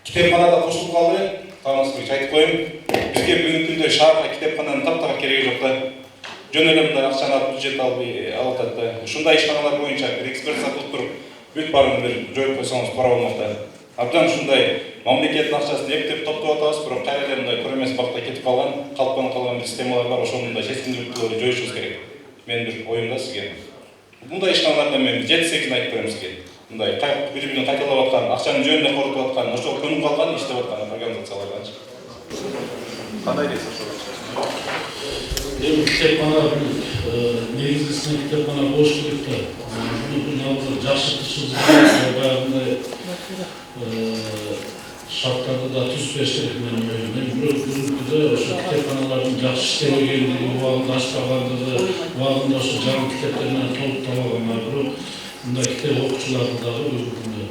Китепканада кошулуп калды. Таанысбек айтып коеюн. Бизге бүгүнкү күндө шаарга китепкананы таптаган кереги жок да. Жөн эле мындай акчаны алып бюджет алып атат да. Ушундай ишканалар боюнча бир экспертиза кылып туруп, бүт баарын бир жоюп койсоңуз бара болмок да. Абдан ушундай мамлекеттин акчасын эптеп топтоп атабыз, бирок кайра эле мындай көрмөс бакта кетип калган калган бир системалар бар, ошол мындай жеткиликтүүлөрдү жоюшубуз керек. Менин бир оюм да сизге. Мындай ишканалардан мен 7-8 айтып берем сизге. Мындай бири-бирин кайталап аткан, акчанын жөнүнө коротуп аткан, ошол көнүп калган иштеп аткан организацияларданчы. Кандай дейсиз ошого? Китепкана негизгисине китепкана болуш керек да. Бул жакшы баягындай шарттарды да түзүп бериш керек менин оюм. Мен бүгүнкүдө ошо китепканалардын жакшы иштебегендиги, убагында ачпагандыгы, убагында ошо жаңы китептер менен толуктабаганы, бирок мындай китеп окуучуларды дагы бүгүнкү күндө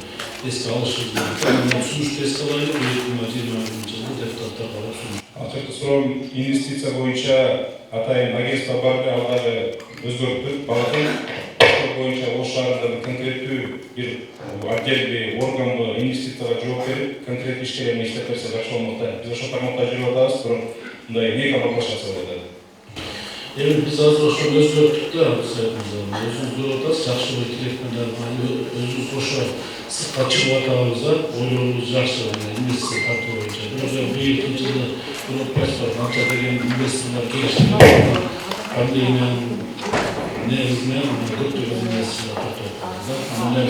эске алышыбыз керек. Сунушту эске алайлы, 2020 жылы депутаттарга сунуш. Акыркы суроом инвестиция боюнча атайын агентство бар, ал дагы өзгөртүп балатын. Ошол боюнча Ош шаарында конкреттүү бир отдельный орган инвестицияга жооп берип, конкреттүү ишкерлерин иштеп берсе жакшы болмок да. Биз ошол тармакта жүрүп атабыз, бирок мындай мега башласа болот да. Biz azı ошо өзгөрттүк да, өзүбүз көрүп атабыз, жакшы ой тилекмендер өзүбүз ошо сыртка чыгып атабыз да, ойлорубуз жакшы, инвестиция тартуу боюнча. Бирок быйылкы жылы канча деген инвесторлор келишти. Пандемиянын негизинен көптөгөн инвесторлор токтоп калды. Мына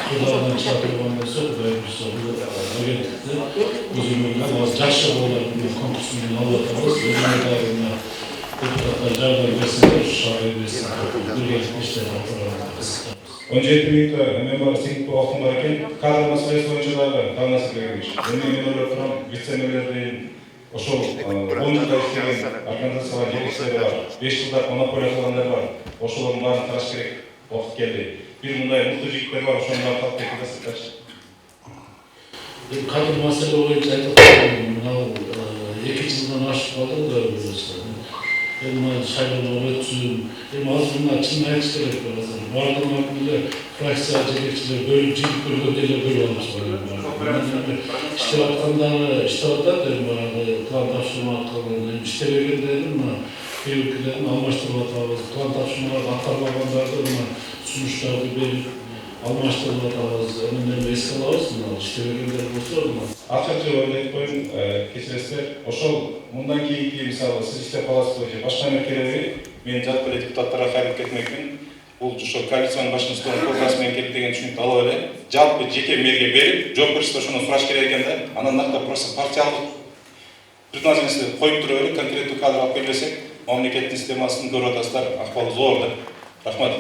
кырдаалдан чыга турган болсо, Кудай буйрса бул агенттикти өзүнүн жакшы болорун конкурс менен алып атабыз. Өзүнүн депутаттар жардам берсеңер, шаар инвестиция бирге иштеп атабыз. 17 минутта мен бар сиңип алтын бар экен. Кадр маселеси боюнча дагы Танас Григорьевич. Мен ойлоп турам, вице-мэрлердин ошол 10 жылда иштеген организациялар жетекчилери бар. 5 жылда монополия кылгандар бар. Ошолордун баарын караш керек. Убакыт келди. Бир мындай мықты жигиттер бар, ошонун баарын калып кетип. Кадр маселе боюнча айтып атам, мына 2 жылдан ашып калды да өзү. Шайлоого өтсүн, азыр мына чын айтыш керек баардыгы эле фракция жетекчилери бөлүп жигип көргөндөй эле бөлүп алышпайбы. Иштеп аткандары иштеп атат, баягы план тапшырма аткан, иштебегендерин мына кийинкилерин алмаштырып атабыз. План тапшырмаларды аткарбагандарды мына сунуштарды берип алмаштырып атабыз. Эми эске алабыз, мына иштебегендер болсо мына. Акыркы ойлойт коюн, кечиресиздер. Ошол мындан кийинки мисалы сиз иштеп каласыз болчу башка меркелерге мен жалпы эле депутаттарга кайрылып кетмекмин. Бул ошо коалициянын башчысынын программасы менен келип деген түшүнүктү алып эле жалпы жеке мэрге берип, жооп бериште ошону сураш керек экен да. Анан нактап просто партиялык предложениесин коюп туруп эле конкреттүү кадр алып келбесек, мамлекеттин системасын көрүп атасыздар, акыбалы зор да. Рахмат.